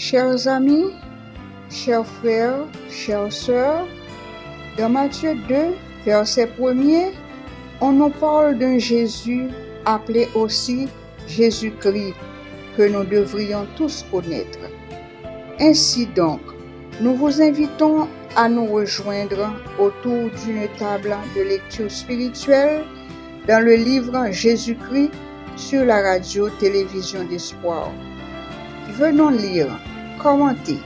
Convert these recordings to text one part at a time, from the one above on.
Chers amis, chers frères, chères sœurs, dans Matthieu 2, verset 1er, on nous parle d'un Jésus appelé aussi Jésus-Christ, que nous devrions tous connaître. Ainsi donc, nous vous invitons à nous rejoindre autour d'une table de lecture spirituelle dans le livre Jésus-Christ sur la radio-télévision d'Espoir. Venons lire, commenter,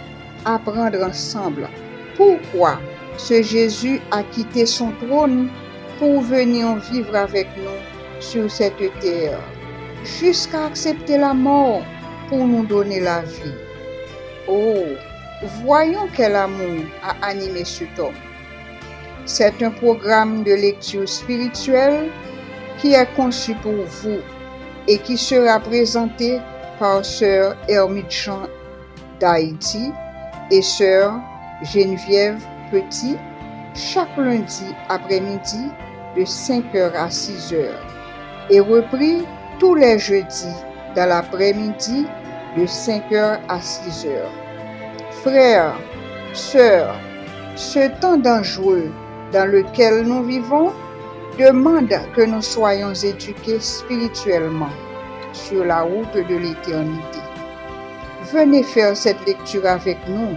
apprendre ensemble pourquoi ce Jésus a quitté son trône pour venir vivre avec nous sur cette terre, jusqu'à accepter la mort pour nous donner la vie. Oh, voyons quel amour a animé cet homme. C'est un programme de lecture spirituelle qui est conçu pour vous et qui sera présenté par Sœur Hermite Jean d'Haïti et Sœur Geneviève Petit chaque lundi après-midi de 5h à 6h et repris tous les jeudis dans l'après-midi de 5h à 6h. Frères, sœurs, ce temps dangereux dans lequel nous vivons demande que nous soyons éduqués spirituellement sur la route de l'éternité. Venez faire cette lecture avec nous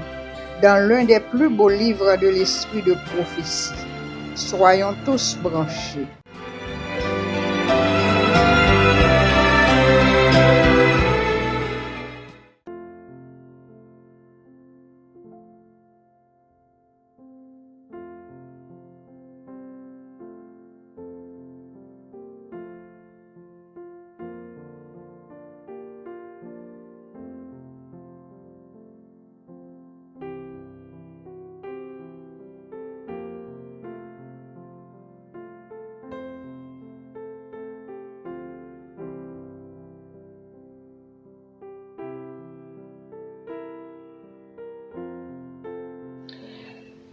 dans l'un des plus beaux livres de l'esprit de prophétie. Soyons tous branchés.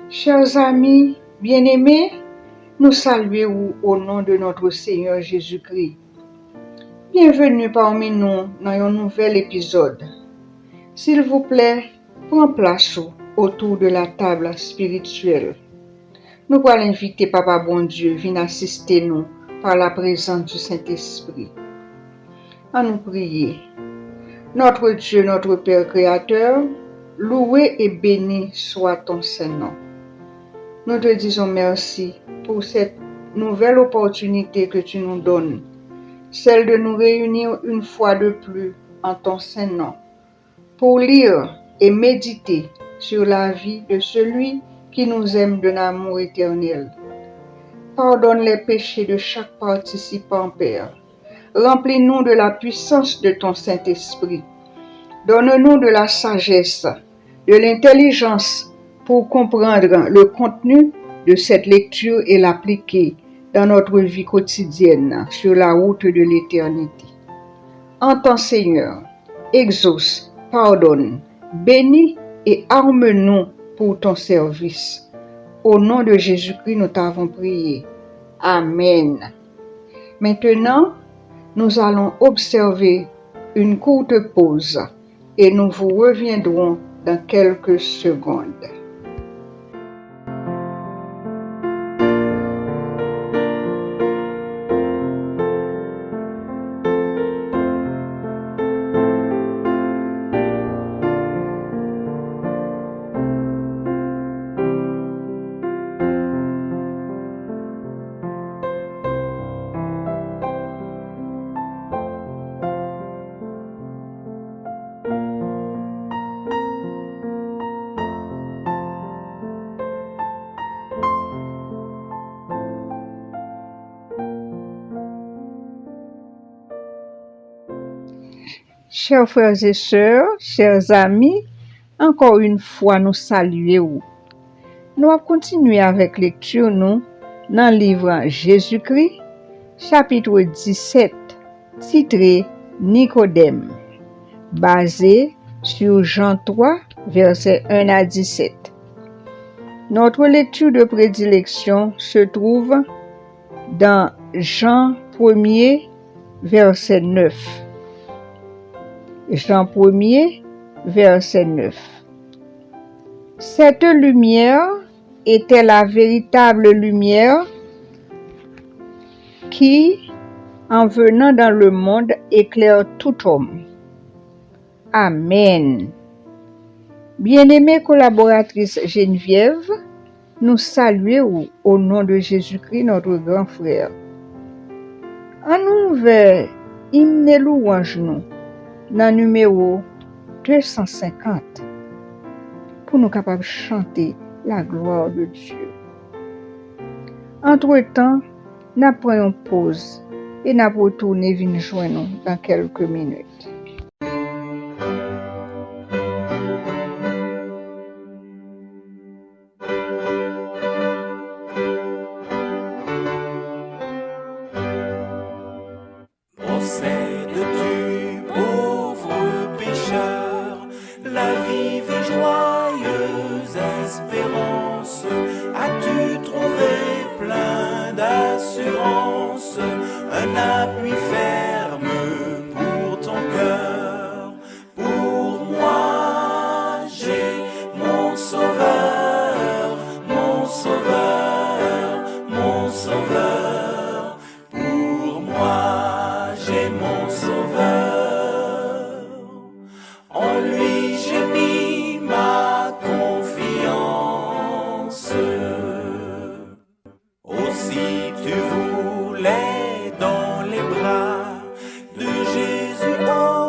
Chers amis bien-aimés, nous saluons au nom de notre Seigneur Jésus-Christ. Bienvenue parmi nous dans un nouvel épisode. S'il vous plaît, prends place autour de la table spirituelle. Nous allons inviter Papa bon Dieu vienne assister nous par la présence du Saint-Esprit. À nous prier. Notre Dieu, notre Père Créateur, loué et béni soit ton Saint-Nom. Nous te disons merci pour cette nouvelle opportunité que tu nous donnes, celle de nous réunir une fois de plus en ton Saint-Nom, pour lire et méditer sur la vie de celui qui nous aime d'un amour éternel. Pardonne les péchés de chaque participant, Père. Remplis-nous de la puissance de ton Saint-Esprit. Donne-nous de la sagesse, de l'intelligence pour comprendre le contenu de cette lecture et l'appliquer dans notre vie quotidienne sur la route de l'éternité. Entends, Seigneur, exauce, pardonne, bénis et arme-nous pour ton service. Au nom de Jésus-Christ, nous t'avons prié. Amen. Maintenant, nous allons observer une courte pause et nous vous reviendrons dans quelques secondes. Chers frères et sœurs, chers amis, encore une fois nous saluons. Nous allons continuer avec lecture nous dans le livre Jésus-Christ, chapitre 17, titré Nicodème, basé sur Jean 3, versets 1 à 17. Notre lecture de prédilection se trouve dans Jean 1er, verset 9. Jean 1er, verset 9. Cette lumière était la véritable lumière qui, en venant dans le monde, éclaire tout homme. Amen. Bien-aimée collaboratrice Geneviève, nous saluons au nom de Jésus-Christ, notre grand frère. En nous vers hymne louange nous, dans le numéro 250, pour nous capables de chanter la gloire de Dieu. Entre-temps, nous prenons pause et nous retournons venir joindre nous dans quelques minutes. Possèdes-tu, pauvre pécheur, la vive et joyeuse espérance? As-tu trouvé plein d'assurance un appui ferme pour ton cœur? Pour moi, j'ai mon sauveur, mon sauveur, mon sauveur. Pour moi, j'ai mon sauveur. En lui, j'ai mis ma confiance. Aussi tu voulais dans les bras de Jésus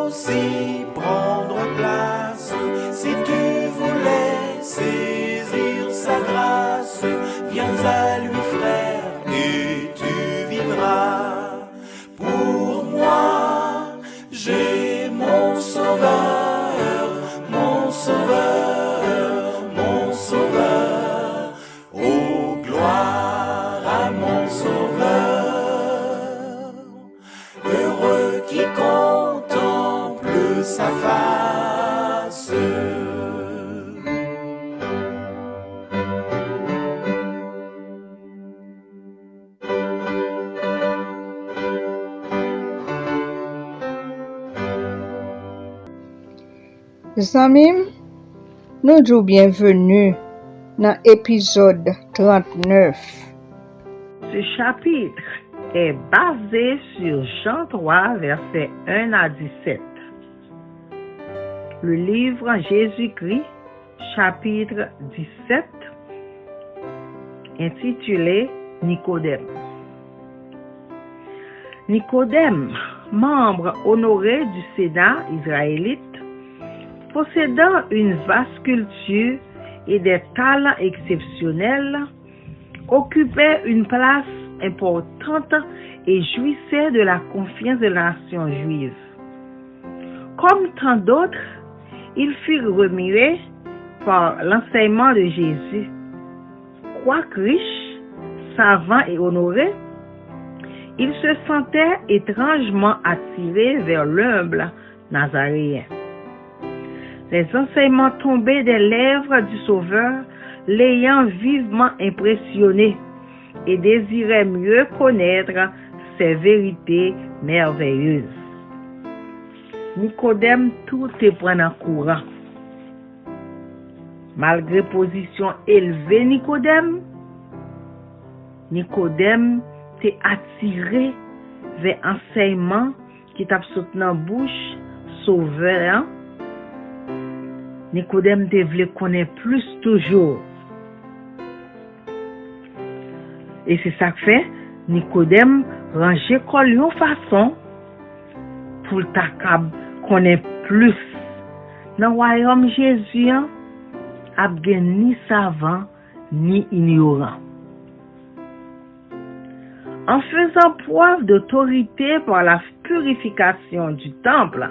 aussi prendre place. Si tu voulais saisir sa grâce, viens à lui frère et tu vivras. Pour moi, j'ai mon sauveur, mon sauveur, mon sauveur. Oh, gloire à mon sauveur. Heureux qui contemple sa face. Amis, nous disons bienvenue dans l'épisode 39. Ce chapitre est basé sur Jean 3, versets 1 à 17. Le livre Jésus-Christ, chapitre 17, intitulé Nicodème. Nicodème, membre honoré du Sénat israélite, possédant une vaste culture et des talents exceptionnels, occupait une place importante et jouissait de la confiance de la nation juive. Comme tant d'autres, il fut remué par l'enseignement de Jésus. Quoique riche, savant et honoré, il se sentait étrangement attiré vers l'humble Nazaréen. Les enseignements tombés des lèvres du Sauveur l'ayant vivement impressionné et désirait mieux connaître ses vérités merveilleuses. Nicodème tout est pris en courant. Malgré position élevée Nicodème t'est attiré vers enseignement qui t'a sauté dans bouche Sauveur. Nicodème te voulait connaître plus toujours. Et c'est ça que fait Nicodème ranger collion façon pour ta connaître plus. Dans le royaume Jésus, a ni savant ni ignorant. En faisant preuve d'autorité par la purification du temple,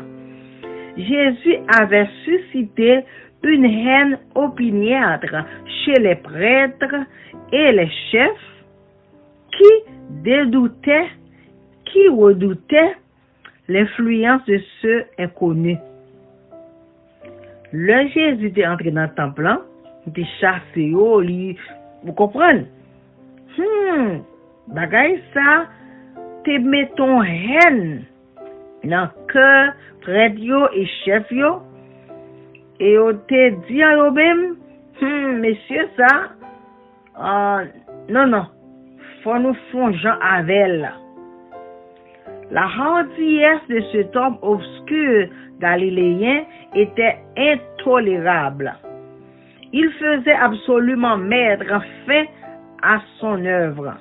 Jésus avait suscité une haine opiniâtre chez les prêtres et les chefs qui redoutaient l'influence de ceux inconnus. Le Jésus était entré dans le temple, il était chassé, vous comprenez? Bagay ça, te mettons haine dans le cœur prêtre et chef yo, et yo te dit à yo même, monsieur ça, non, faut nous faire Jean avec. La hardiesse de cet homme obscur galiléen était intolérable. Il faisait absolument mettre fin à son œuvre.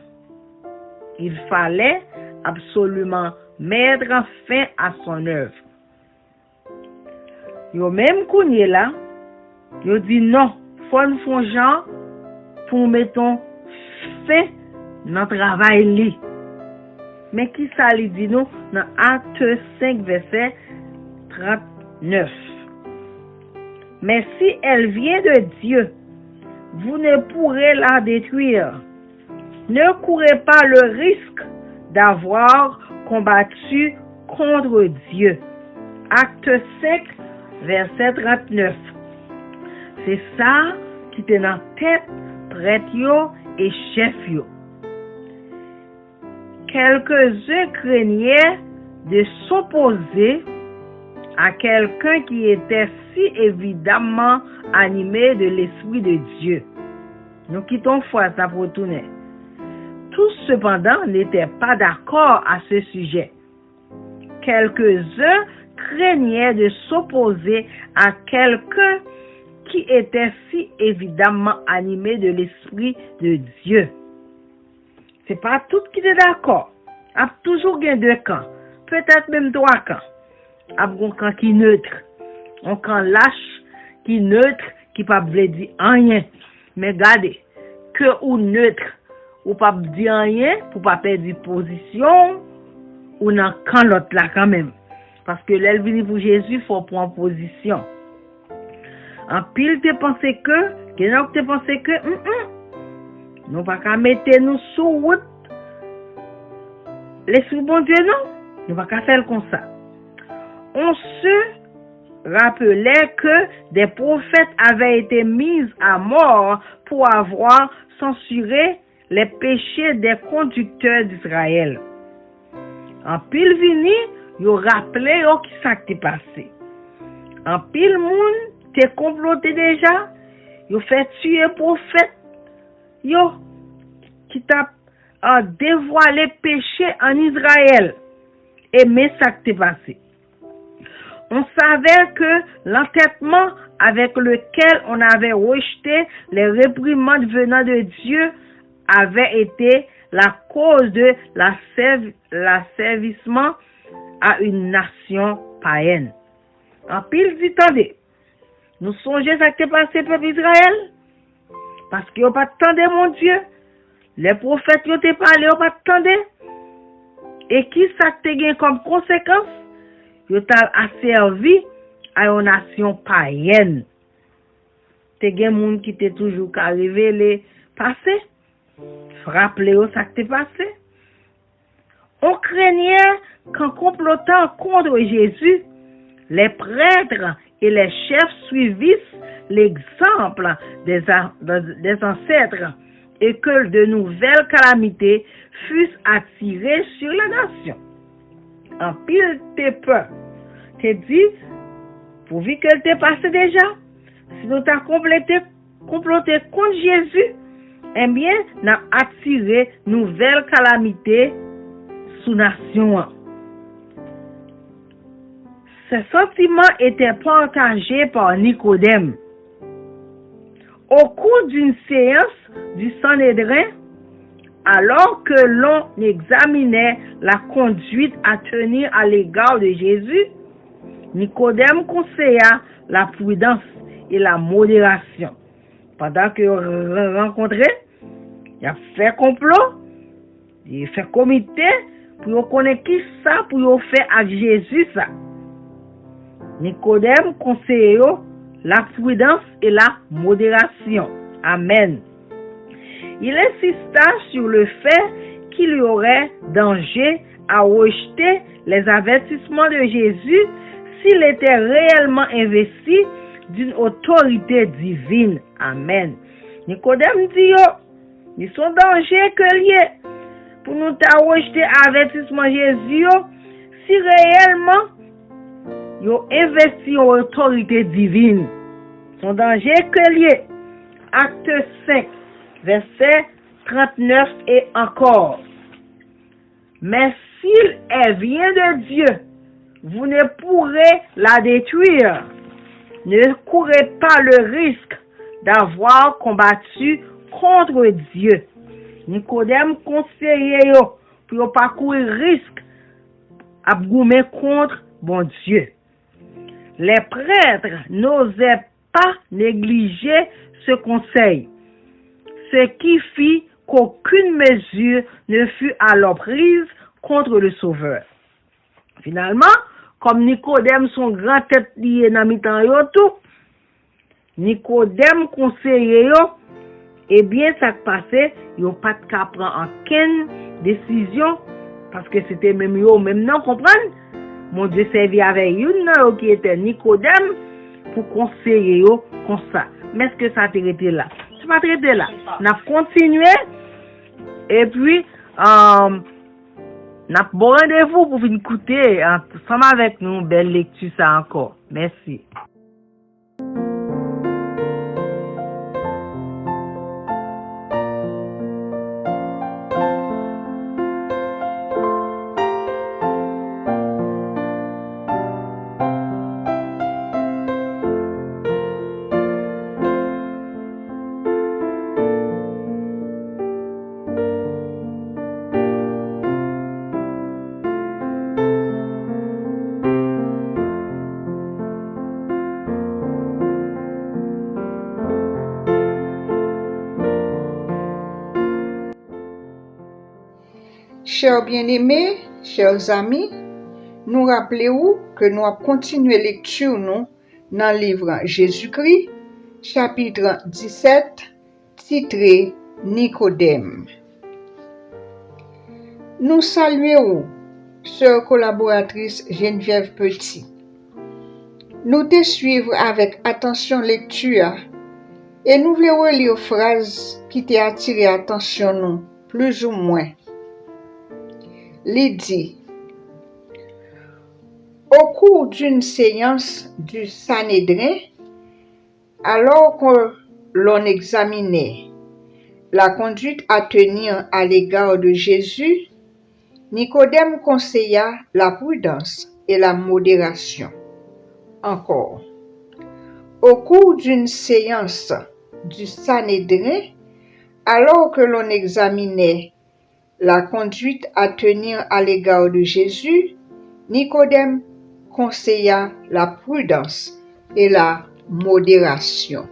Il fallait absolument mettre fin à son œuvre. Yo même kounye là, yo dit non, faut nous faire Jean pour mettre fin dans travail li. Mais qui ça li dit nous dans Acte 5 verset 39. Mais si elle vient de Dieu, vous ne pourrez la détruire. Ne courez pas le risque d'avoir combattu contre Dieu. Acte 5 verset 39. C'est ça qui était dans tête prêtre yo et chef yo. Quelques-uns craignaient de s'opposer à quelqu'un qui était si évidemment animé de l'Esprit de Dieu. Nous quittons foi ça pour retourner. Tous cependant n'étaient pas d'accord à ce sujet. Quelques-uns craignaient de s'opposer à quelqu'un qui était si évidemment animé de l'Esprit de Dieu. C'est pas tout qui est d'accord. Il y a toujours deux camps, peut-être même trois camps. Il y a un camp qui est neutre, un camp lâche qui est neutre, qui ne veut pas dire rien. Mais regardez, que ou neutre, ou pas dire rien, pour pas perdre position, ou dans camp l'autre là quand même. Parce que l'elvini pour Jésus, il faut prendre position. En pile, tu penses que, tu penses que, nous pas qu'à mettre nous sous route. L'Esprit bon Dieu, non. Nous pas qu'à faire comme ça. On se rappelait que des prophètes avaient été mis à mort pour avoir censuré les péchés des conducteurs d'Israël. En pile vini, yo rappelé yo qui ça qui passé. En pile moun te comploté déjà, yo fait tuer prophète. Yo, qui t'a dévoilé péché en Israël. Et mais ça qui t'est passé. On savait que l'entêtement avec lequel on avait rejeté les réprimandes venant de Dieu avait été la cause de l'asservissement à une nation païenne. En pile dit, attendez, nous songez ça qui t'est passé peuple Israël? Parce qu'ils n'ont pas attendu mon Dieu. Les prophètes qui ont parlé, ils n'ont pas attendu. Et qui ça te gagne comme conséquence? Ils ont asservi à une nation païenne. Te gagne moun qui t'est toujours arrivé les passé. Rappelez-vous ça qui t'est passé. On craignait qu'en complotant contre Jésus, les prêtres et les chefs suivissent l'exemple des ancêtres et que de nouvelles calamités fussent attirées sur la nation. En pile tes peurs, te dis, pourvu qu'elle t'ait passé déjà, si nous t'as comploté contre Jésus, eh bien, n'a attiré nouvelles calamités sous nation. Ce sentiment était partagé par Nicodème. Au cours d'une séance du Sanhédrin, alors que l'on examinait la conduite à tenir à l'égard de Jésus, Nicodème conseilla la prudence et la modération. Pendant que vous rencontrez, il a fait complot, il a fait comité pour connaître qui ça, pour faire avec Jésus ça. Nicodème conseille la prudence et la modération. Amen. Il insista sur le fait qu'il y aurait danger à rejeter les avertissements de Jésus s'il était réellement investi d'une autorité divine. Amen. Nicodème dit ils sont dangers que lié pour nous rejeter avertissement de Jésus si réellement yo investi en autorité divine. Son danger que lié. Acte 5, verset 39 et encore. Mais s'il vient de Dieu, vous ne pourrez la détruire. Ne courez pas le risque d'avoir combattu contre Dieu. Nicodème conseillait pour pas courir risque à goumer contre bon Dieu. Les prêtres n'osaient pas négliger ce conseil, ce qui fit qu'aucune mesure ne fut alors prise contre le Sauveur. Finalement, comme Nicodème son grand tête lié dans mi-temps yo tout, Nicodème conseillait yo, eh bien ça qui passait, yo pas de cas prendre aucune décision parce que c'était même yo même non comprendre. Mon Dieu servi avec une qui était Nicodème pour conseiller yo comme ça. Mais est-ce que ça t'arrêté là? Ça pas traité là. On a continué et puis n'a bon rendez-vous pour venir écouter ensemble avec nous belle lecture ça encore. Merci. Chers bien-aimés, chers amis, nous rappelons que nous avons continué lecture nous dans le livre Jésus-Christ, chapitre 17, titré Nicodème. Nous saluons sœur collaboratrice Geneviève Petit. Nous te suivre avec attention lecture et nous voulons relire phrases qui t'ont attiré attention nous, plus ou moins. Lydie. Au cours d'une séance du Sanhédrin, alors que l'on examinait la conduite à tenir à l'égard de Jésus, Nicodème conseilla la prudence et la modération. Encore. Au cours d'une séance du Sanhédrin, alors que l'on examinait la conduite à tenir à l'égard de Jésus, Nicodème conseilla la prudence et la modération.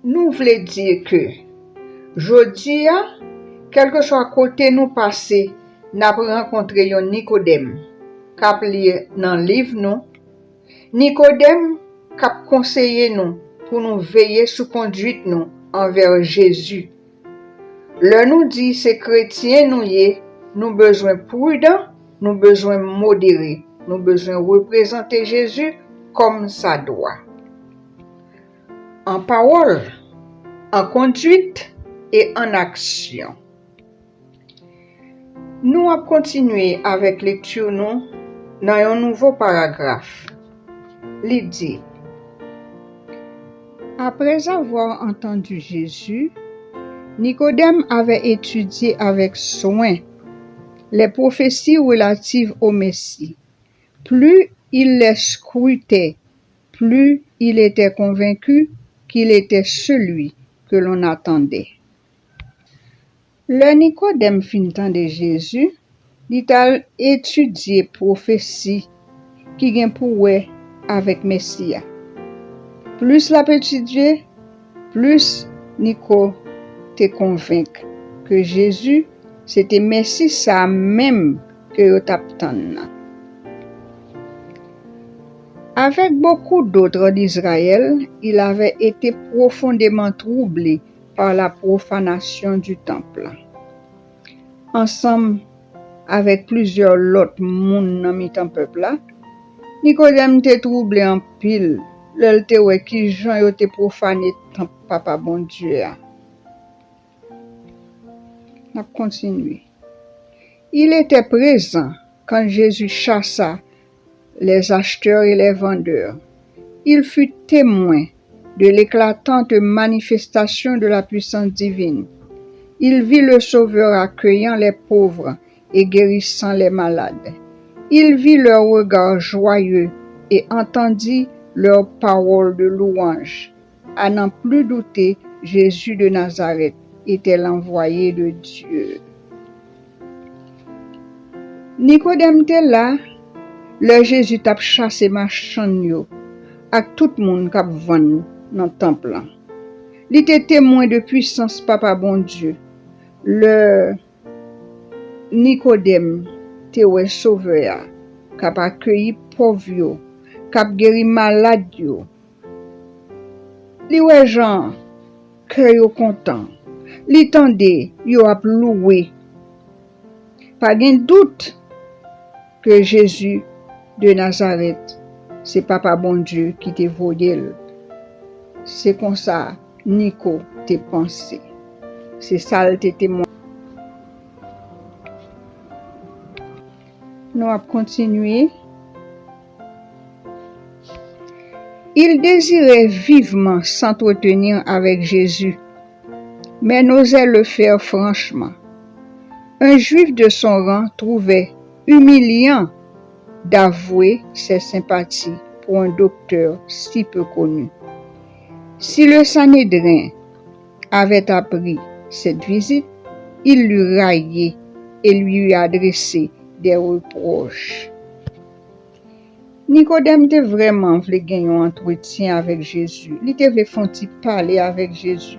Nous voulons dire que, jodi, quel que soit côté nous passer, nous avons rencontré un Nicodème, qui lire dans le livre nous, Nicodème qui conseillé nous pour nous veiller sous conduite nous envers Jésus. Le nous dit ces chrétiens nous besoin prudent, nous besoin modéré, nous besoin représenter Jésus comme ça doit. En parole, en conduite et en action. Nous allons continuer avec lecture nous dans un nouveau paragraphe. Lydie. Après avoir entendu Jésus, Nicodème avait étudié avec soin les prophéties relatives au Messie. Plus il les scrutait, plus il était convaincu qu'il était celui que l'on attendait. Le Nicodème fin de Jésus, il a étudié prophéties qui gen pour avec Messia. Plus la étudié, plus Nico te convainc que Jésus c'était Messie ça même que yo t'attend. Avec beaucoup d'autres d'Israël, il avait été profondément troublé par la profanation du temple. Ensemble avec plusieurs autres moun nan mitan peuple là, Nicodème te troublé en pile, l'el te wè ki jan yo te profané temple papa bon Dieu. On continue. Il était présent quand Jésus chassa les acheteurs et les vendeurs. Il fut témoin de l'éclatante manifestation de la puissance divine. Il vit le Sauveur accueillant les pauvres et guérissant les malades. Il vit leur regard joyeux et entendit leurs paroles de louange. À n'en plus douter, Jésus de Nazareth était l'envoyé de Dieu. Nicodème était là, le Jésus t'a chassé marchand yo, ak tout moun k'ap vendre dans le temple. Il était témoin de puissance papa bon Dieu. Le Nicodème te wè sauveur k'ap accueilli pauvre yo, k'ap guéri malade yo. Li wè Jean cœur yo content. Li tande yo ap loué. Pas gen doute que Jésus de Nazareth, c'est papa bon Dieu qui te voyé. C'est comme ça Nico te pensé. C'est ça le témoin. Nous allons continuer. Il désirait vivement s'entretenir avec Jésus, mais n'osait le faire franchement. Un juif de son rang trouvait humiliant d'avouer ses sympathies pour un docteur si peu connu. Si le Sanhédrin avait appris cette visite, il l'eût raillé et lui eût adressé des reproches. Nicodème était vraiment voulu gagner un entretien avec Jésus. Il était voulu parler avec Jésus.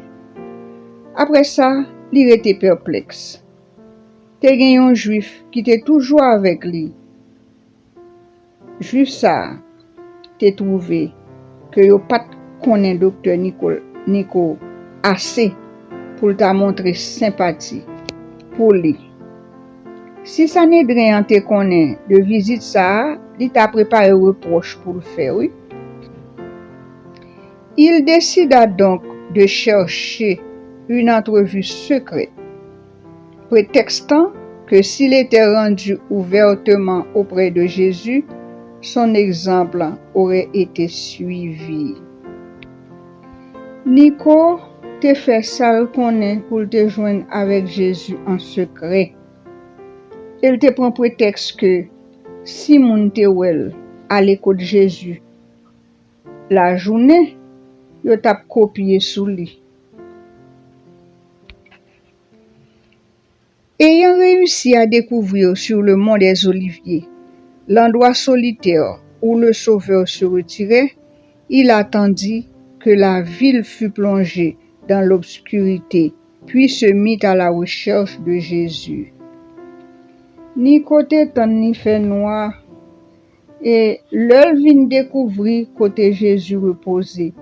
Après ça, il était perplexe. Te gagné un juif qui était toujours avec lui. Juif ça, te trouvé que yo pas connaît docteur Nico assez pour t'a montrer sympathie pour lui. Si Sanhédrin te connaît de visite ça, il t'a préparé reproche pour le faire, oui. Il décida donc de chercher une entrevue secrète, prétextant que s'il était rendu ouvertement auprès de Jésus, son exemple aurait été suivi. Nico te fait ça reconnaître pour te joindre avec Jésus en secret. Il te prend prétexte que si moun te wel à l'école de Jésus la journée, yo t'a copié sous lui. Ayant réussi à découvrir sur le mont des Oliviers l'endroit solitaire où le Sauveur se retirait, il attendit que la ville fût plongée dans l'obscurité, puis se mit à la recherche de Jésus. Ni côté tan ni fait noir, et l'heure vient découvrir côté Jésus reposé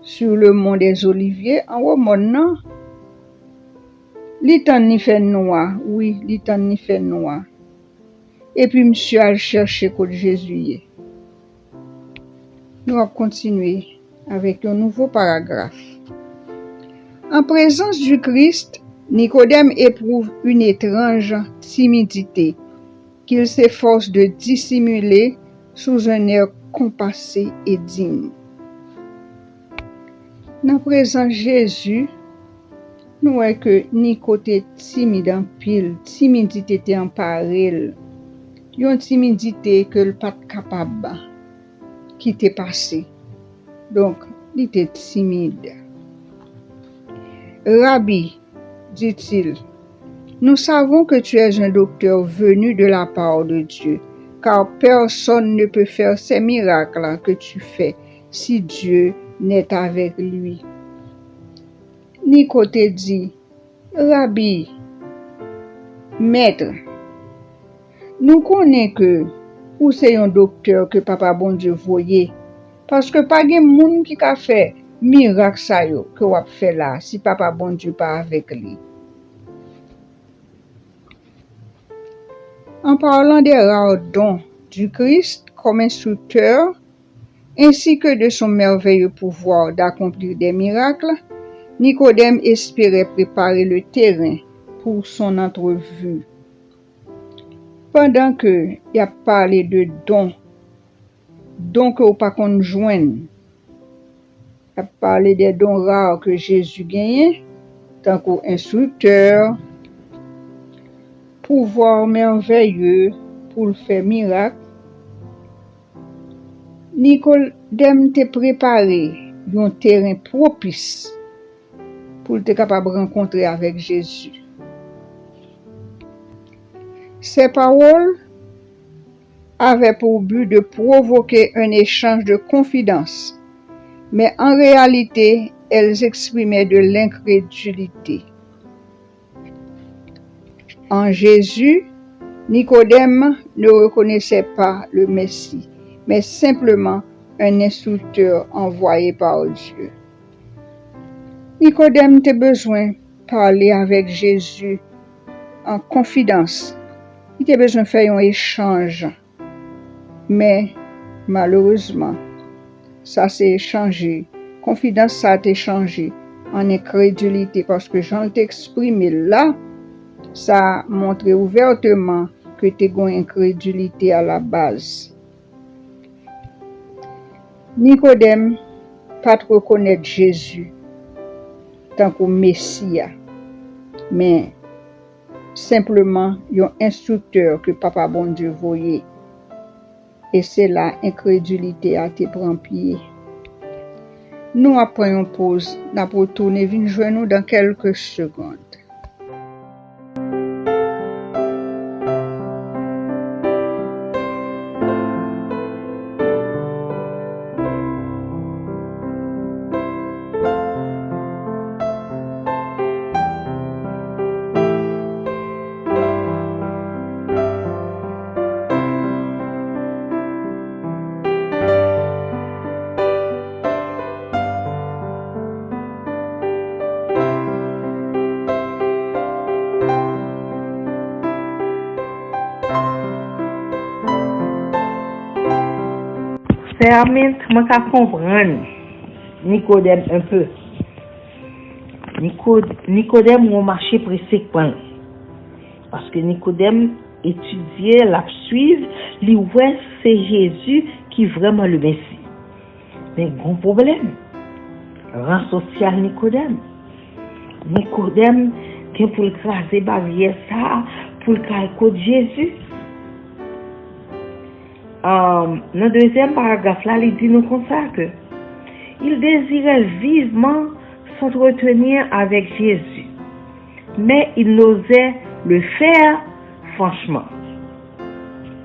sur le mont des Oliviers en haut non. Li tan ni fait noir, oui, li tan ni fait noir. Et puis monsieur a cherché côté Jésus. Nous allons continuer avec un nouveau paragraphe. En présence du Christ, Nicodème éprouve une étrange timidité qu'il s'efforce de dissimuler sous un air compassé et digne. En présence de Jésus, nous voyons que Nicodème est timide en pile, timidité est en parole, une timidité que le pas capable qui t'est passé. Donc, il était timide. Rabbi, dit-il, nous savons que tu es un docteur venu de la part de Dieu, car personne ne peut faire ces miracles que tu fais si Dieu n'est avec lui. Nicodème dit, Rabbi, maître, nous connaissons que ou c'est un docteur que papa bon Dieu voyait, parce que pas de monde qui a fait miracle ça yo que wap fait là si papa bon Dieu pas avec lui. En parlant des rares dons du Christ comme instructeur, ainsi que de son merveilleux pouvoir d'accomplir des miracles, Nicodème espérait préparer le terrain pour son entrevue. Pendant que il a parlé de dons dons que ou pas qu'on joigne. A parlé des dons rares que Jésus gagnait, tant qu'instructeur, pouvoir merveilleux pour le faire miracle. Nicodème t'a préparé un terrain propice pour être capable de rencontrer avec Jésus. Ces paroles avaient pour but de provoquer un échange de confidence, mais en réalité, elles exprimaient de l'incrédulité. En Jésus, Nicodème ne reconnaissait pas le Messie, mais simplement un instructeur envoyé par Dieu. Nicodème a besoin de parler avec Jésus en confidence. Il a besoin de faire un échange. Mais malheureusement, ça s'est changé. Confidence, ça a été changé en incrédulité parce que Jean t'a exprimé là, ça a montré ouvertement que tu as une incrédulité à la base. Nicodème pas reconnaître Jésus tant que Messie, mais simplement un instructeur que Papa bon Dieu voyait. Et c'est là incrédulité a été prend pied. Nous après une pause, nous allons retourner venir joindre nous dans quelques secondes. Permette, moi, qu'à comprendre Nicodème un peu. Nicodème a marché précisément. Parce que Nicodème étudiait, la suivre, lui ouais, c'est Jésus qui est vraiment le Messie. Mais gros problème, rang social Nicodème. Nicodème, qui pour écraser barrière ça, pour le calcul de Jésus. Dans le deuxième paragraphe, là, il dit nous comme ça que il désirait vivement s'entretenir avec Jésus, mais il n'osait le faire franchement.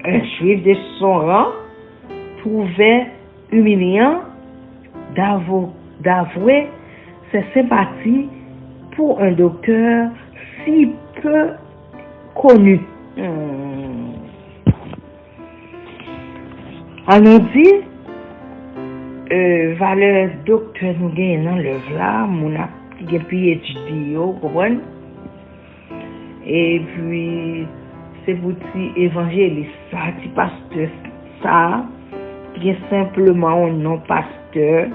Un juif de son rang trouvait humiliant d'avouer ses sympathies pour un docteur si peu connu. On dit, valeur docteur nous gagne dans le là, mon a pu étudier, vous comprenez? Et puis, c'est petit évangéliste, ça, petit pasteur, ça, qui est simplement un non-pasteur,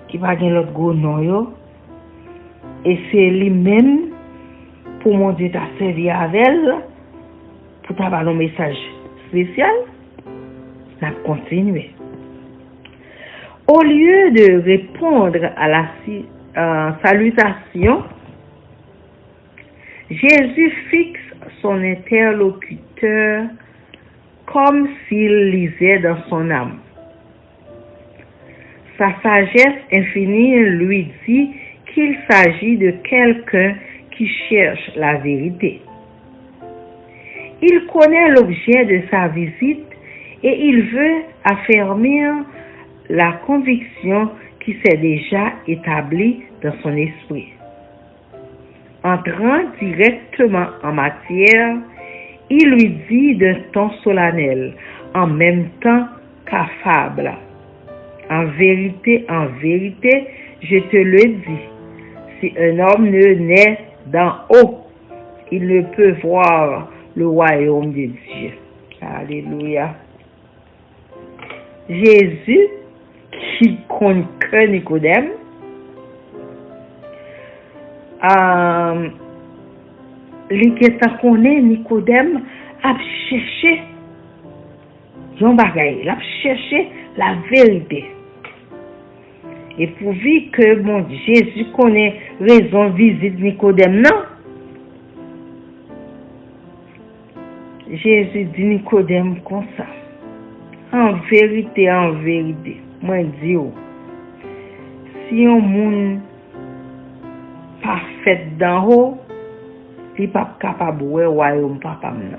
qui va gagner l'autre gros nom, et c'est lui-même, pour mon Dieu, t'as servi avec elle, pour t'avoir un message spécial. Ça continue. Au lieu de répondre à la salutation, Jésus fixe son interlocuteur comme s'il lisait dans son âme. Sa sagesse infinie lui dit qu'il s'agit de quelqu'un qui cherche la vérité. Il connaît l'objet de sa visite et il veut affermir la conviction qui s'est déjà établie dans son esprit. Entrant directement en matière, il lui dit d'un ton solennel, en même temps qu'affable. En vérité, je te le dis, si un homme ne naît d'en haut, il ne peut voir le royaume de Dieu. Alléluia. Jésus, qui connaît Nicodème, Nicodème a cherché Jean Bagaille, il a cherché la vérité. Et pourvu que mon Jésus connaît raison visite Nicodème, non? Jésus dit Nicodème comme ça. En vérité, moi dis, si un monde parfait d'en haut, il n'est pas capable de voir royaume papa maintenant.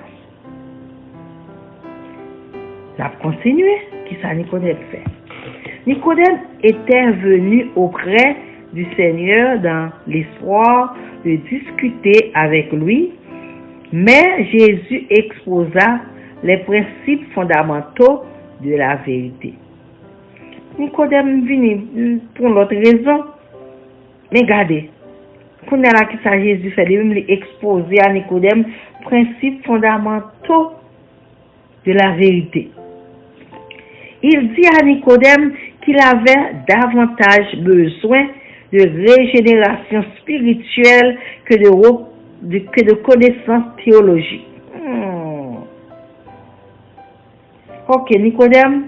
La continuer, qui ça Nicodème fait? Nicodème était venu auprès du Seigneur dans l'espoir de discuter avec lui, mais Jésus exposa les principes fondamentaux de la vérité. Nicodème venu pour l'autre raison, mais regardez, quand là qui ça Jésus fait, il lui exposer à Nicodème principes fondamentaux de la vérité. Il dit à Nicodème qu'il avait davantage besoin de régénération spirituelle que de connaissances théologiques. Ok, Nicodème,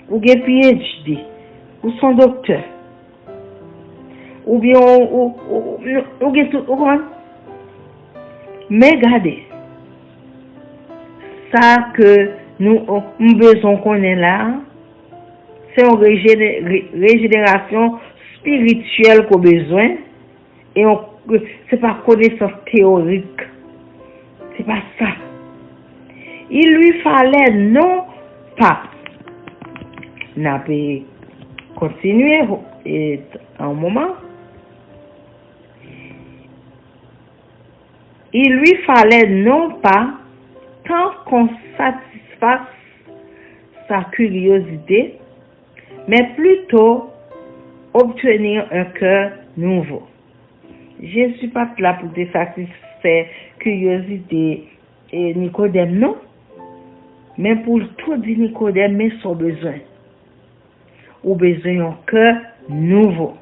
ou bien PhD, ou son docteur, ou bien ou bien tout, mais regardez, ça que nous besoin qu'on est là, c'est une régénération spirituelle qu'on a besoin, et c'est pas connaissance théorique, c'est pas ça. Il lui fallait non pas. N'a pas continuer un moment. Il lui fallait non pas tant qu'on satisfasse sa curiosité, mais plutôt obtenir un cœur nouveau. Jésus pas là pour te satisfaire curiosité et Nicodème, non, mais pour tout dire Nicodème, mais son besoin. Ou besoin d'un cœur nouveau.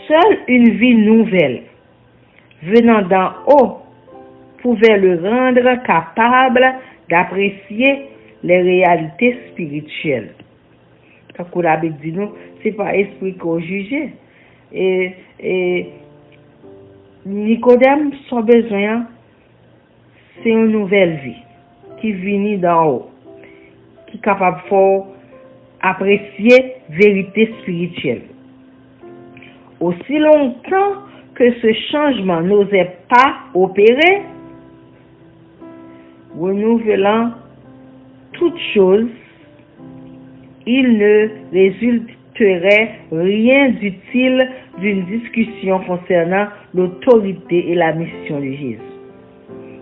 Seule une vie nouvelle venant d'en haut pouvait le rendre capable d'apprécier les réalités spirituelles. Quand la Bible dit nous, c'est pas esprit qu'on juge. Et Nicodème, son besoin, c'est une nouvelle vie qui vient d'en haut, qui est capable de apprécier vérité spirituelle. Aussi longtemps que ce changement n'osait pas opérer, renouvelant toutes choses, il ne résulterait rien d'utile d'une discussion concernant l'autorité et la mission de Jésus.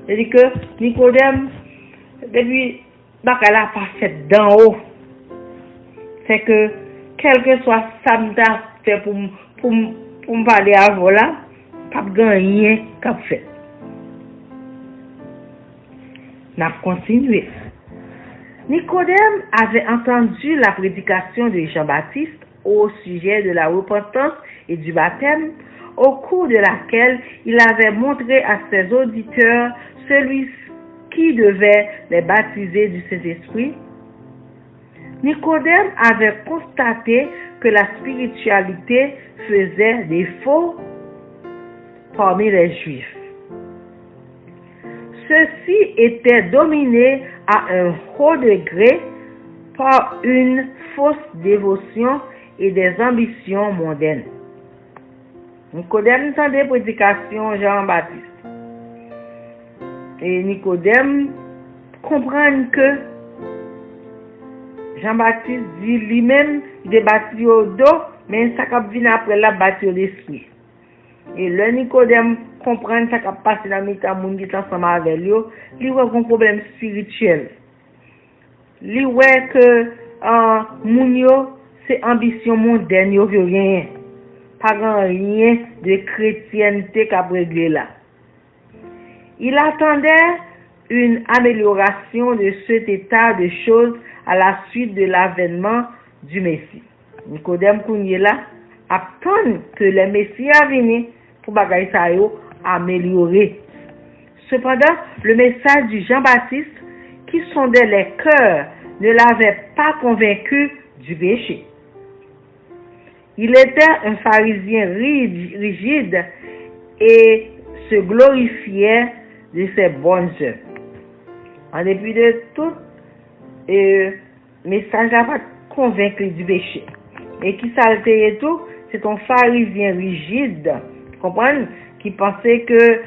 C'est-à-dire que Nicodème, depuis qu'elle n'a pas fait d'en haut, c'est que quel que soit ça me fait pour me parler avant là, pas gagner qu'a fait. N'a continué. Nicodème avait entendu la prédication de Jean-Baptiste au sujet de la repentance et du baptême, au cours de laquelle il avait montré à ses auditeurs celui qui devait les baptiser du Saint-Esprit. Nicodème avait constaté que la spiritualité faisait défaut parmi les Juifs. Ceux-ci étaient dominés à un haut degré par une fausse dévotion et des ambitions mondaines. Nicodème entendait prédication Jean-Baptiste. Et Nicodème comprend que Jean-Baptiste dit lui-même, il est bâti au dos, mais ça va venir après la bâti au l'esprit. Et le Nicodème comprend ça va passer dans le monde qui est ensemble avec lui, il voit un problème spirituel. Il voit que moun c'est ambition mondaine, il n'y a rien. Pas rien de chrétienté qu'a réglé là. Il attendait une amélioration de cet état de choses à la suite de l'avènement du Messie. Nicodème Kounye là attend que le Messie a venu pour bagaille ça yo améliorer. Cependant, le message du Jean-Baptiste qui sondait les cœurs ne l'avait pas convaincu du péché. Il était un pharisien rigide et se glorifiait de ses bonnes œuvres. En dépit de tout, message n'a pas convaincu du péché. Et qui s'altérait tout, c'est un pharisien rigide, comprenez, qui pensait que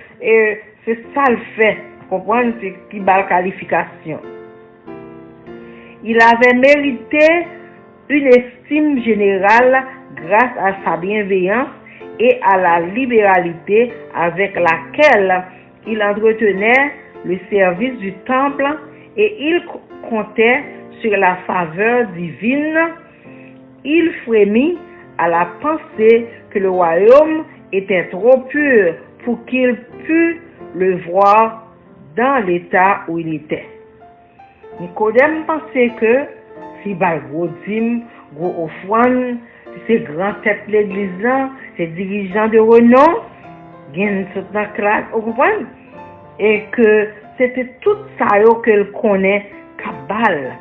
c'est ça le fait, comprenez, c'est qui bat la qualification. Il avait mérité une estime générale grâce à sa bienveillance et à la libéralité avec laquelle il entretenait le service du temple, et il comptait sur la faveur divine. Il frémit à la pensée que le royaume était trop pur pour qu'il pût le voir dans l'état où il était. Nicodème pensait que si gros dîme, gros offrande, ces grands têtes de l'église, ces dirigeants de renom, gagnent toute la classe, vous comprenez? Et que c'était tout ça qu'elle connaît, cabale,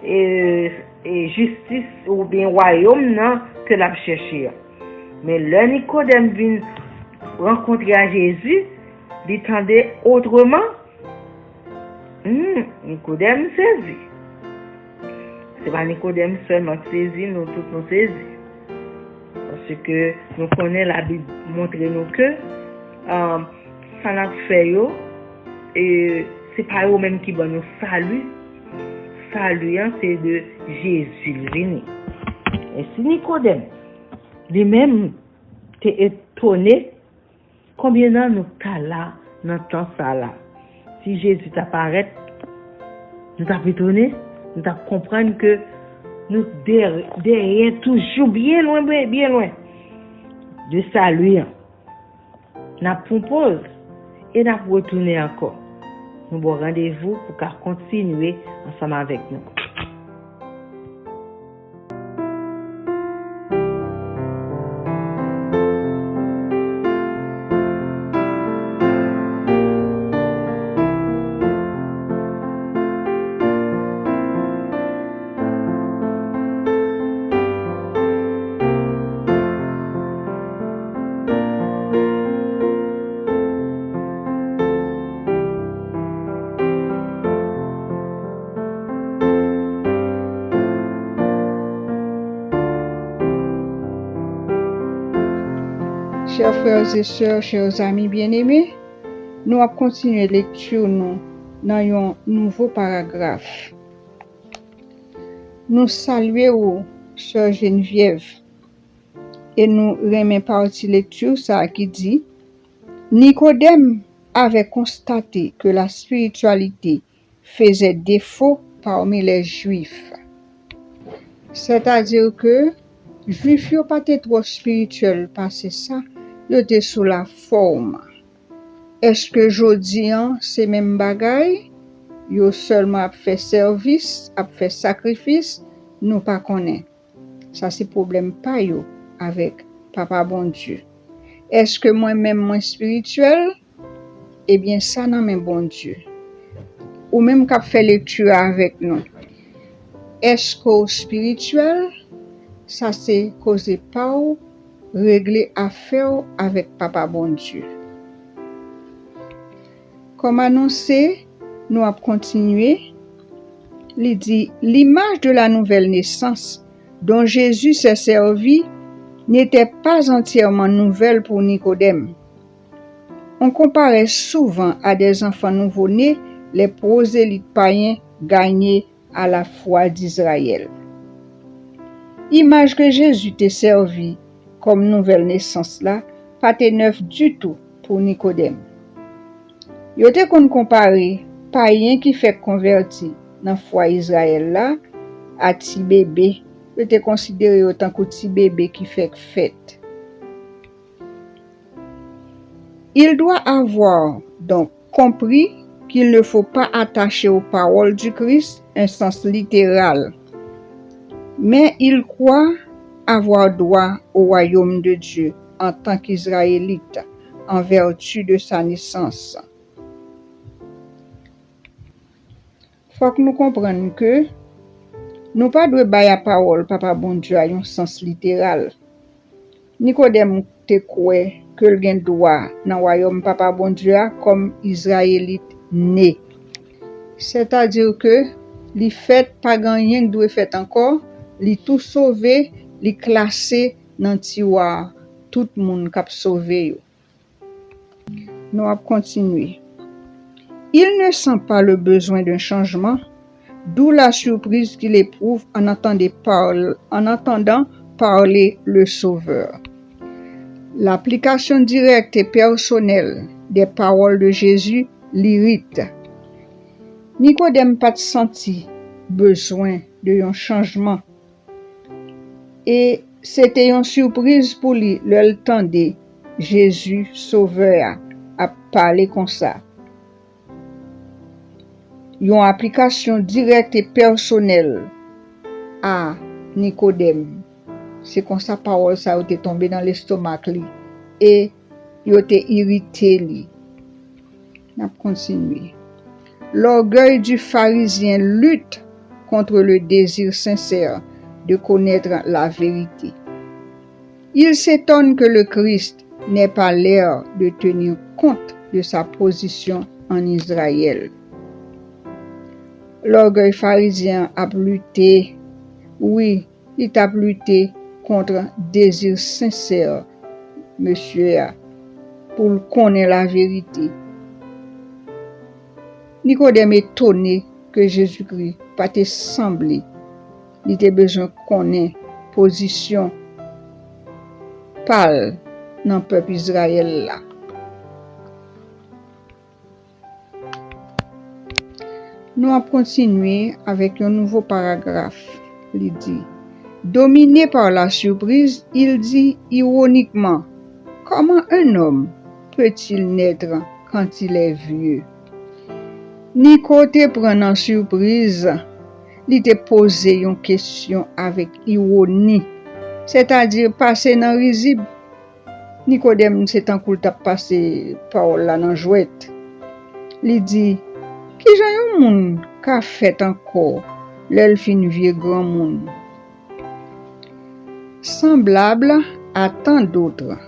et justice ou bien royaume, non, que l'a cherché. Mais le Nicodème vient rencontrer à Jésus, il tendait autrement. Nicodème saisi. C'est pas Nicodème seulement saisi, nous tous nous saisis. Parce que nous connaissons la Bible, montre-nous que ça n'a fait et c'est pas eux même qui vont nous saluer. Salut, c'est de Jésus venu. Et si Nicodème, lui-même, t'es étonné, combien d'années nous t'as là, dans le temps ça là. Si Jésus t'apparaît, nous t'as étonné, nous t'as comprendre que nous derrière toujours bien loin de salut. Nous propose et nous retourner encore. Nous avons rendez-vous pour continuer ensemble avec nous. Chers frères et sœurs, chers amis bien-aimés, nous allons continuer la lecture dans un nouveau paragraphe. Nous saluons sœur Geneviève et nous remettons partie lecture ça qui dit: Nicodème avait constaté que la spiritualité faisait défaut parmi les Juifs. C'est-à-dire que Juifs n'ont pas été trop spirituels parce que ça, ils étaient sous la forme. Est-ce que jodi c'est même bagaille? Yo seulement fait service, a fait sacrifice, nous pas connaît. Ça c'est problème pas yo avec Papa bon Dieu. Est-ce que moi-même moi spirituel? Eh bien ça non mais bon Dieu. Ou même qu'a fait lecture avec nous. Est-ce que spirituel? Ça c'est causé par régler affaire avec Papa bon Dieu. Comme annoncé, nous allons continuer. Il dit: l'image de la nouvelle naissance dont Jésus s'est servi n'était pas entièrement nouvelle pour Nicodème. On comparait souvent à des enfants nouveau-nés les prosélytes païens gagnés à la foi d'Israël. Image que Jésus t'a servi comme nouvelle naissance là, pas neuf du tout pour Nicodème. Yo te kon comparer païen qui fait converti dans foi Israël là à ti bébé. Yo te considéré autant que ti bébé qui fait fête. Il doit avoir donc compris qu'il ne faut pas attacher aux paroles du Christ un sens littéral, mais il croit avoir droit au royaume de Dieu en tant qu'Israélite en vertu de sa naissance. Faut que nous comprenions que Nous pas dwe bay la parole papa bon Dieu a un sens littéral. Nicodème te croit que le gen droit dans royaume papa bon Dieu comme israélite né. C'est-à-dire que li fait pas rien que doit fait encore, li tout sauvé, li classé dans tiroir tout monde k'ap sauvé yo. Nous allons continuer. Il ne sent pas le besoin d'un changement, d'où la surprise qu'il éprouve en entendant parler le Sauveur. L'application directe et personnelle des paroles de Jésus l'irrite. Nicodème pas senti besoin d'un changement. Et c'était une surprise pour lui, le temps de Jésus Sauveur a parlé comme ça. Une application directe et personnelle à Nicodème. C'est comme ça parole ça a été tombé dans l'estomac li et il a été irrité li. On continue. L'orgueil du pharisien lutte contre le désir sincère de connaître la vérité. Il s'étonne que le Christ n'ait pas l'air de tenir compte de sa position en Israël. L'orgueil pharisien a lutté, oui, il a lutté contre désir sincère, monsieur, pour connaître la vérité. Nicodème étonné que Jésus-Christ pas te semblé, il était besoin de connaître position pâle dans le peuple Israël là. Nous allons continuer avec un nouveau paragraphe. Il dit, dominé par la surprise, il dit ironiquement, comment un homme peut-il naître quand il est vieux? Nico te prend en surprise, il te pose une question avec ironie, c'est-à-dire passer dans risible. Nicodème c'est un coup de passer parole là dans jouette. Il dit, qui j'ai un monde qu'a fait encore, l'el fin vieux grand monde. Semblable à tant d'autres,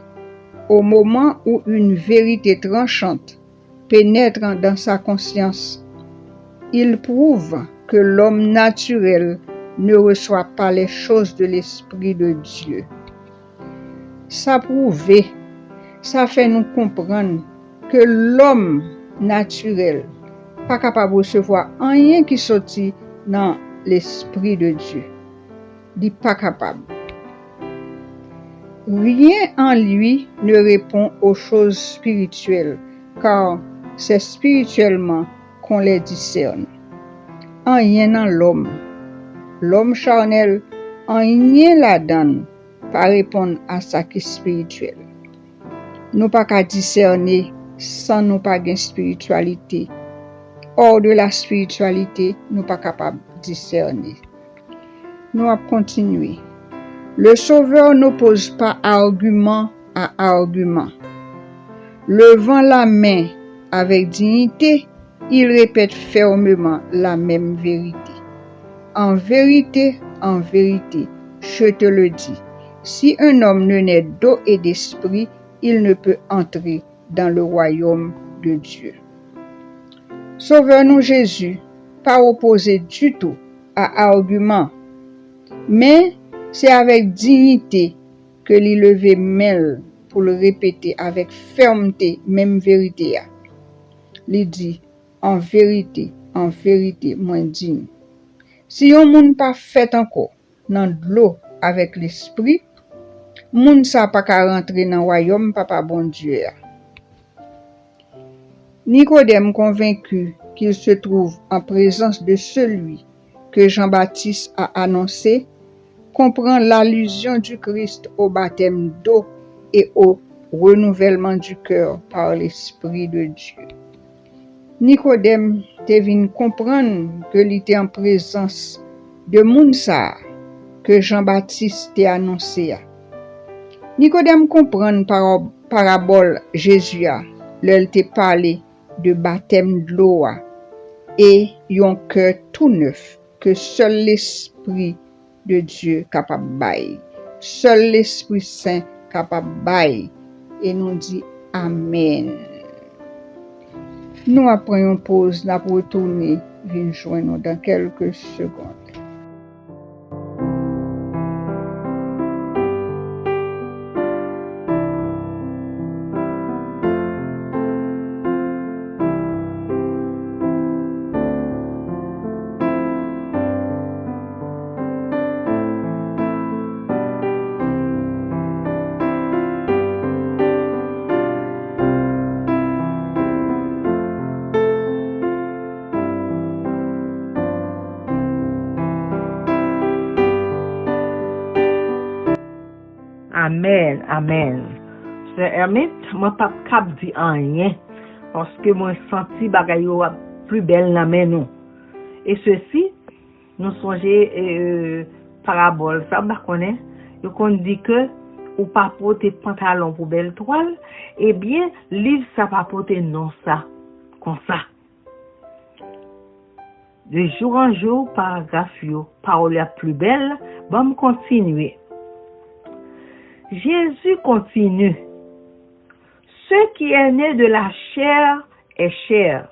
au moment où une vérité tranchante pénètre dans sa conscience, il prouve que l'homme naturel ne reçoit pas les choses de l'Esprit de Dieu. Ça prouve, ça fait nous comprendre que l'homme naturel pas capable de recevoir rien qui sortit dans l'Esprit de Dieu. Il n'est pas capable. Rien en lui ne répond aux choses spirituelles, car c'est spirituellement qu'on les discerne. Rien dans l'homme charnel, rien là-dedans, pas répondre à ça qui est spirituel. Nous pas qu'à discerner sans nous pas de spiritualité. Hors de la spiritualité, nous pas capables de discerner. Nous allons continuer. Le Sauveur n'oppose pas argument à argument. Levant la main avec dignité, il répète fermement la même vérité. En vérité, je te le dis, si un homme ne naît d'eau et d'esprit, il ne peut entrer dans le royaume de Dieu. Sauveur-nous Jésus, pas opposé du tout à argument, mais c'est avec dignité que l'il levait main pour le répéter avec fermeté, même vérité. Il dit, en vérité, moi digne. Si on moun pas fait encore dans de l'eau avec l'esprit, moun sa pas qu'à rentrer dans le royaume papa bon Dieu. Nicodème, convaincu qu'il se trouve en présence de celui que Jean-Baptiste a annoncé, comprend l'allusion du Christ au baptême d'eau et au renouvellement du cœur par l'Esprit de Dieu. Nicodème devine comprendre que il était en présence de Mounsa que Jean-Baptiste a annoncé. Nicodème comprend par parabole Jésus a, l'el te parlé de baptême de l'eau et yon cœur tout neuf que seul l'Esprit de Dieu capable bail. Seul l'Esprit Saint capable bail. Et nous dit Amen. Nous après une pause, nous pour retourner, venir joindre dans quelques secondes. Amen, amen. C'est Hermite, moi pas cap di rien parce que moi senti bagay yo plus belle dans mes nous. Et ceci, nous songer parabole, ça ba connaît, yo kon dit que ou pas porter pantalon pour belle toile, eh bien livre ça pas porter non ça, comme ça. De jour en jour, paragraphe yo, parole la plus belle, bon continuer. Jésus continue. Ce qui est né de la chair est chair,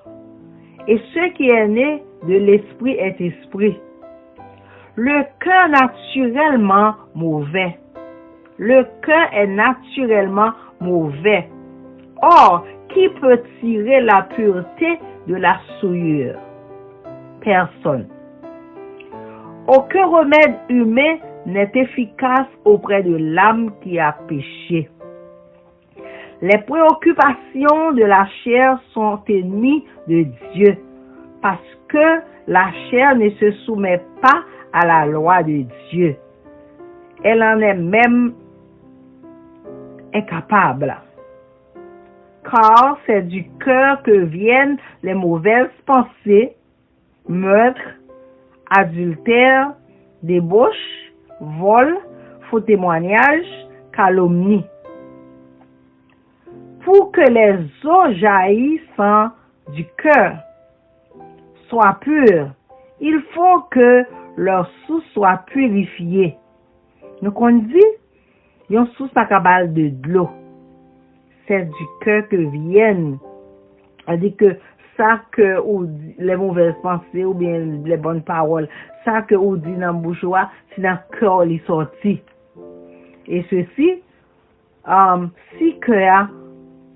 et ce qui est né de l'esprit est esprit. Le cœur naturellement mauvais. Le cœur est naturellement mauvais. Or, qui peut tirer la pureté de la souillure? Personne. Aucun remède humain n'est efficace auprès de l'âme qui a péché. Les préoccupations de la chair sont ennemies de Dieu parce que la chair ne se soumet pas à la loi de Dieu. Elle en est même incapable. Car c'est du cœur que viennent les mauvaises pensées, meurtre, adultère, débauche, vol, faux témoignage, calomnie. Pour que les eaux jaillissant du cœur soient pures, il faut que leur source soit purifiée. Donc on dit, yon source pas capable de l'eau. C'est du cœur que viennent. On dit que ça que ou les mauvaises pensées ou bien les bonnes paroles, ça que ou dit dans bouche c'est dans cœur li sorti. Et ceci si cœur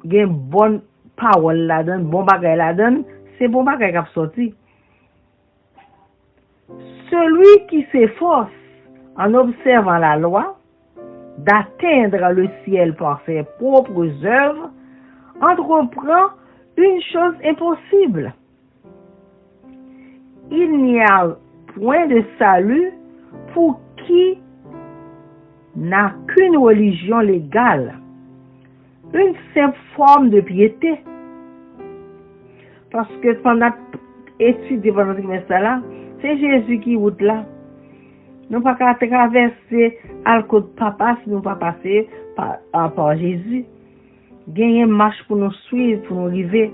gen bonne parole là-dedans, bon bagay là-dedans, c'est bon bagay qui a sorti. Celui qui s'efforce en observant la loi d'atteindre le ciel par ses propres œuvres entreprend une chose impossible. Il n'y a point de salut pour qui n'a qu'une religion légale, une simple forme de piété. Parce que pendant étudier pendant ce là, c'est Jésus qui route là. Nous pas qu'à traverser à côté de papa si nous pas passer par Jésus. Gagner marche pour nous suivre, pour nous arriver.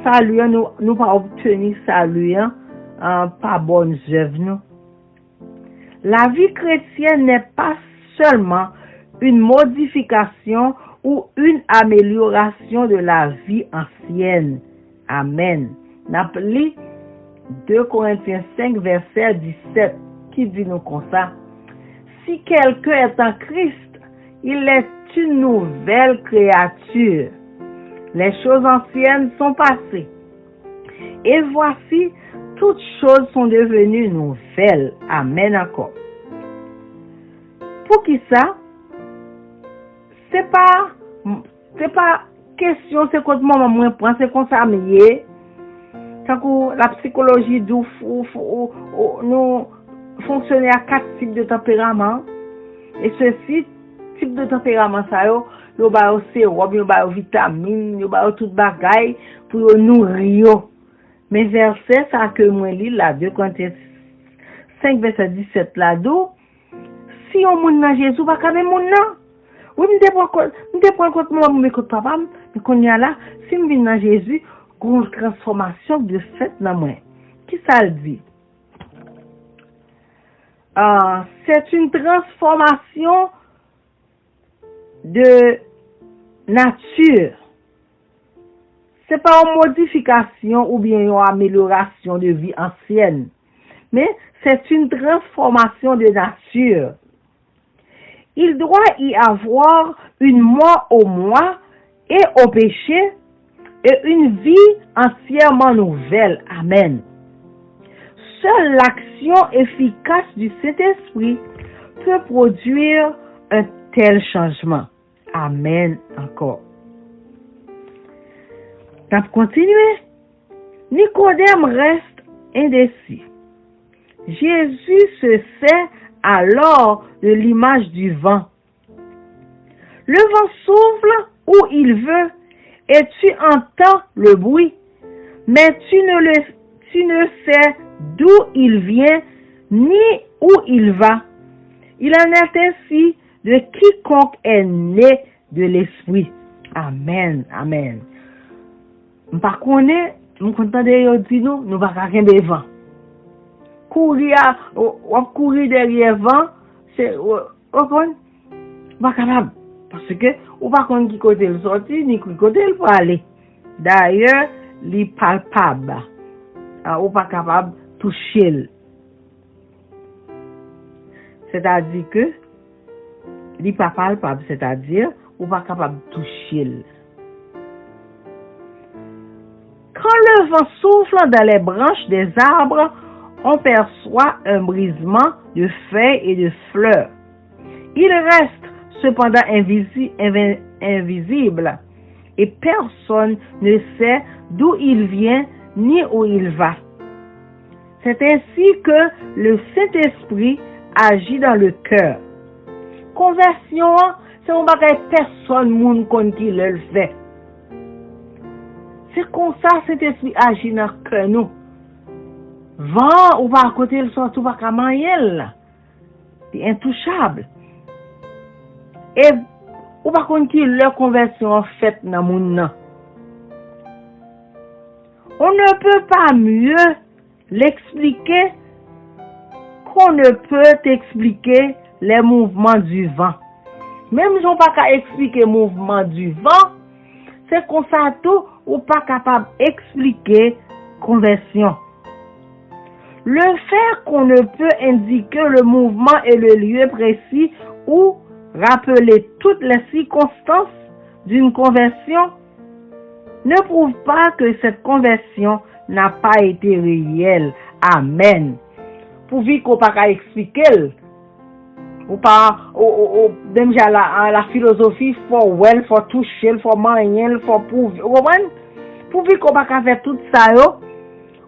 Salut, nous pas obtenir salut par bonnes œuvres nous. La vie chrétienne n'est pas seulement une modification ou une amélioration de la vie ancienne. Amen. N'appelez 2 Corinthiens 5 verset 17 qui dit nous comme ça. Si quelqu'un est en Christ, il est une nouvelle créature. Les choses anciennes sont passées. Et voici, toutes choses sont devenues nouvelles. Amen encore. Pour qui ça? C'est pas question, c'est quoi moment moins prend, c'est comme ça mieux. Quand la psychologie nous fonctionne à 4 types de tempérament. Et ceci type de tempérament ça yo ba au sérum, yo ba au vitamine, yo ba au tout bagay pour nourrir. Mais verset ça que moi lis là 2 Corinthiens 5 verset 17 là do si on moun nan Jésus pas quand même moun nan. Oui, m'te prend compte moi m'écoute papa, mais qu'on y a là, si m'vinn dans Jésus, une transformation de fait dans moi. Qui ça le dit? C'est une transformation de nature. C'est pas une modification ou bien une amélioration de vie ancienne, mais c'est une transformation de nature. Il doit y avoir une mort au moi et au péché et une vie entièrement nouvelle. Amen. Seule l'action efficace du Saint-Esprit peut produire un tel changement. Amen encore. On continue. Nicodème reste indécis. Jésus se sert alors de l'image du vent. Le vent souffle où il veut et tu entends le bruit, mais tu ne sais d'où il vient ni où il va. Il en est ainsi de quiconque est né de l'esprit. Amen, amen. Par contre, nous content de dire nous pas qu'un vent. Courir derrière vent, c'est pas capable parce que ou pas qu'on qui côté le sorti ni qui côté le pour aller. D'ailleurs, li palpable. Ou pas capable toucher. C'est-à-dire que li pas palpable, c'est-à-dire ou pas capable toucher. Quand le vent souffle dans les branches des arbres, on perçoit un brisement de feuilles et de fleurs. Il reste cependant invisible et personne ne sait d'où il vient ni où il va. C'est ainsi que le Saint-Esprit agit dans le cœur. Conversion, c'est un bagage personne moun kon qui le fait. C'est comme ça Saint-Esprit agit dans le cœur nous. Vent ou pas à côté le sort ou pas qu'à manger, c'est intouchable. Et ou pas qu'on qui leur conversion faite dans moun. On ne peut pas mieux l'expliquer qu'on ne peut expliquer les mouvements du vent. Même si on pas qu'à expliquer le mouvement du vent, c'est comme ça tout ou pas capable d'expliquer conversion. Le fait qu'on ne peut indiquer le mouvement et le lieu précis ou rappeler toutes les circonstances d'une conversion ne prouve pas que cette conversion n'a pas été réelle. Amen. Pour vivre qu'on pas qu'à expliquer, ou pas, même la philosophie, faut well, faut toucher, faut manger, faut prouver. Pour vivre qu'on pas qu'à faire tout ça,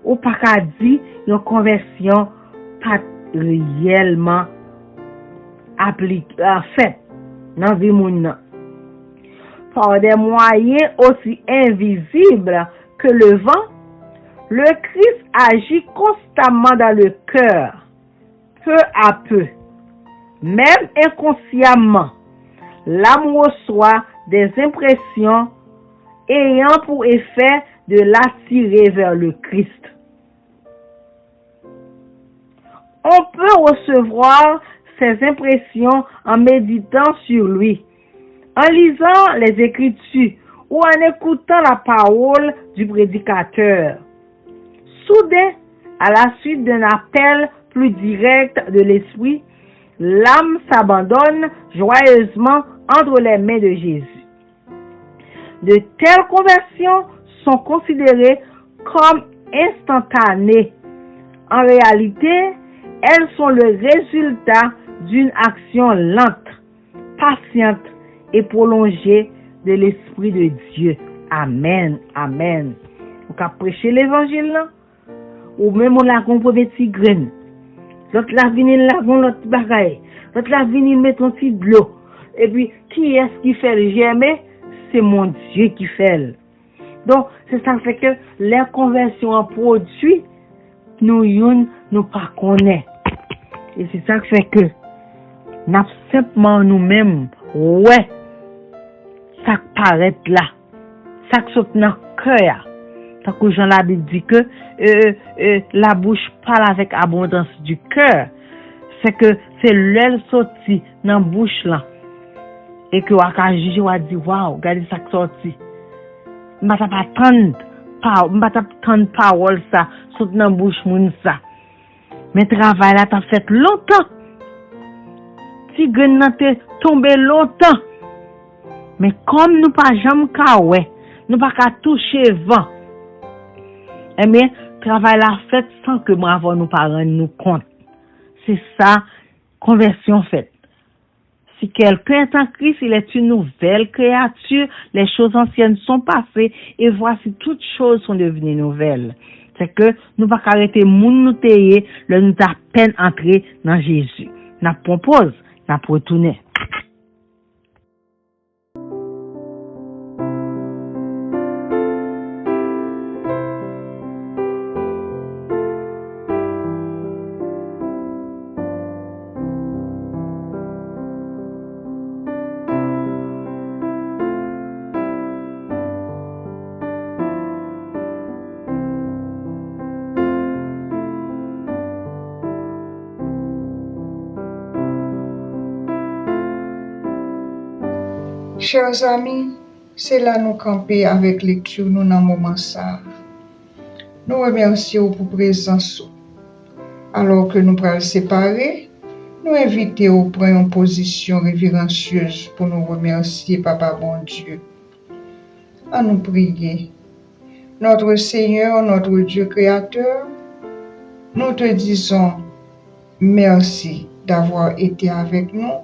ou pas qu'à dire une conversion pas réellement faite dans vie moun. Par des moyens aussi invisibles que le vent, le Christ agit constamment dans le cœur, peu à peu, même inconsciemment. L'âme reçoit des impressions ayant pour effet de l'attirer vers le Christ. On peut recevoir ces impressions en méditant sur lui, en lisant les Écritures ou en écoutant la parole du prédicateur. Soudain, à la suite d'un appel plus direct de l'Esprit, l'âme s'abandonne joyeusement entre les mains de Jésus. De telles conversions sont considérées comme instantanées. En réalité, elles sont le résultat d'une action lente, patiente et prolongée de l'Esprit de Dieu. Amen, amen. Vous pouvez prêcher l'évangile là, ou même on l'a compris petit grain. L'autre la vini lagon l'autre bagaille. L'autre la vini mettre un petit de l'eau. Et puis qui est-ce qui fait le germer? C'est mon Dieu qui fait. Donc c'est ça fait que les conversions en produit nous pas connaît. Et c'est ça qui fait que n'a simplement nous-mêmes ça paraît là. Ça qui saute dans cœur. Tant que Jean la Bible dit que la bouche parle avec abondance du cœur. C'est que c'est l'aile sorti dans la bouche là. Et que waka juge wa dit waouh, regardez ça qui sorti. M'pa pas attendre parole ça sorti dans bouche moun ça. Mais travail là t'as fait longtemps. Si grain nan te tombé longtemps. Mais comme nous pas jamais ka ouais, nous pas ka toucher vent. Eh bien, travail la fait sans que bravo nous pas rendre nous compte. C'est ça conversion faite. Si quelqu'un est en Christ, il est une nouvelle créature, les choses anciennes sont passées et voici toutes choses sont devenues nouvelles. C'est que nous pas arrêter moun nous tayer, le nous à peine entrer dans Jésus. N'a propose, n'a retourner. Chers amis, c'est là nous camper avec lecture nous dans moment ça. Nous remercions pour présence. Alors que nous prenons séparer, nous invitons à prendre une position révérencieuse pour nous remercier Papa bon Dieu. À nous prier. Notre Seigneur, notre Dieu créateur, nous te disons merci d'avoir été avec nous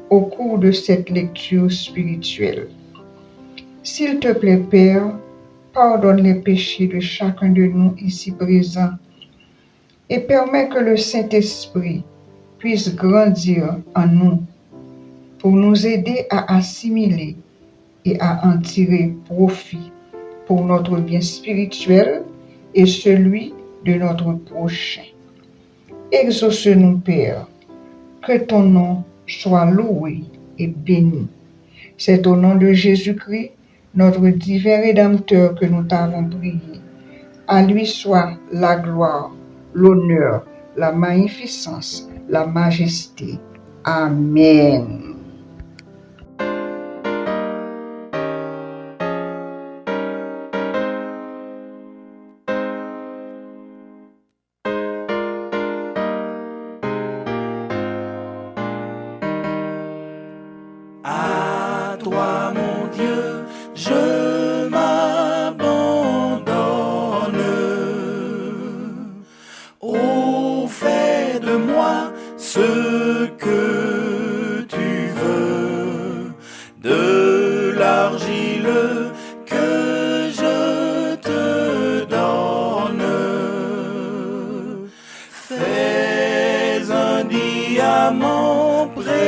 au cours de cette lecture spirituelle. S'il te plaît, Père, pardonne les péchés de chacun de nous ici présents et permets que le Saint-Esprit puisse grandir en nous pour nous aider à assimiler et à en tirer profit pour notre bien spirituel et celui de notre prochain. Exauce-nous, Père, que ton nom soit loué et béni. C'est au nom de Jésus-Christ, notre divin Rédempteur, que nous t'avons prié. À lui soit la gloire, l'honneur, la magnificence, la majesté. Amen. À toi, mon Dieu, je m'abandonne. Oh, fais de moi ce que tu veux, de l'argile que je te donne. Fais un diamant précieux.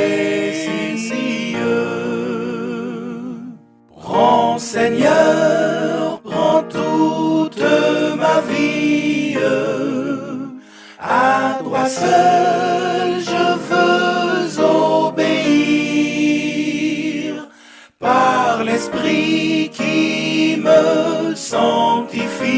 Prends, Seigneur, prends toute ma vie. À toi seul je veux obéir. Par l'Esprit qui me sanctifie.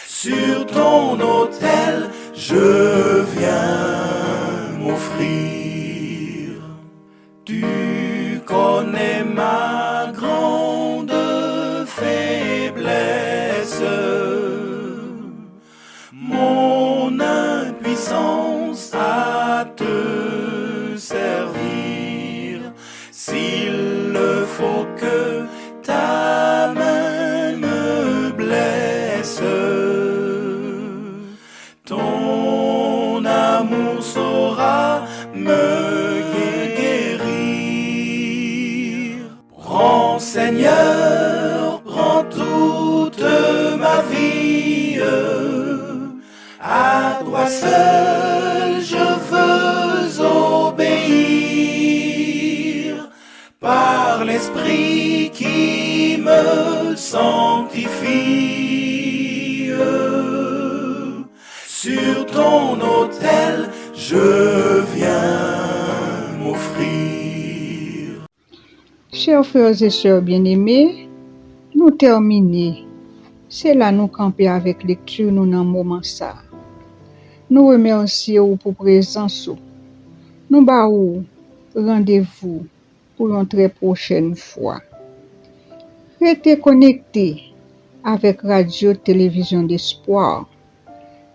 Sur ton autel je viens m'offrir. Tu connais ma grande faiblesse, mon impuissance à te servir. S'il le faut que ta main me blesse, ton amour saura me guérir. Prends, Seigneur, prends toute ma vie. À toi seul je veux obéir. Par l'Esprit qui me sanctifie. Sur ton autel je viens m'offrir. Chers frères et sœurs bien-aimés, nous terminer. C'est là nous camper avec lecture nous dans moment ça. Nous remercions pour présence. Nous baou rendez-vous pour une très prochaine fois. Restez connectés avec Radio Télévision d'Espoir,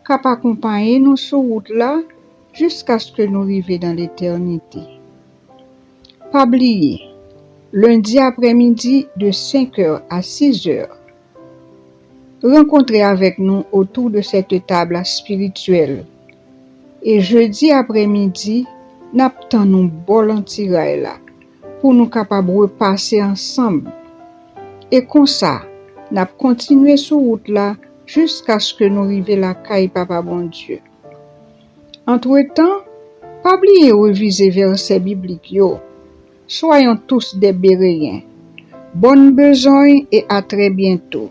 cap accompagner nous sur route là jusqu'à ce que nous arrivions dans l'éternité. Pas oublier, lundi après-midi de 5h à 6h, rencontrez avec nous autour de cette table spirituelle. Et jeudi après-midi, n'attend nous bon tirail là pour nous capables repasser ensemble. Et comme ça, n'a continuer sur route là jusqu'à ce que nous arrivions la caille Papa bon Dieu. Entre-temps, pas oublier réviser versets bibliques yo. Soyons tous des Béréens. Bonne besogne et à très bientôt.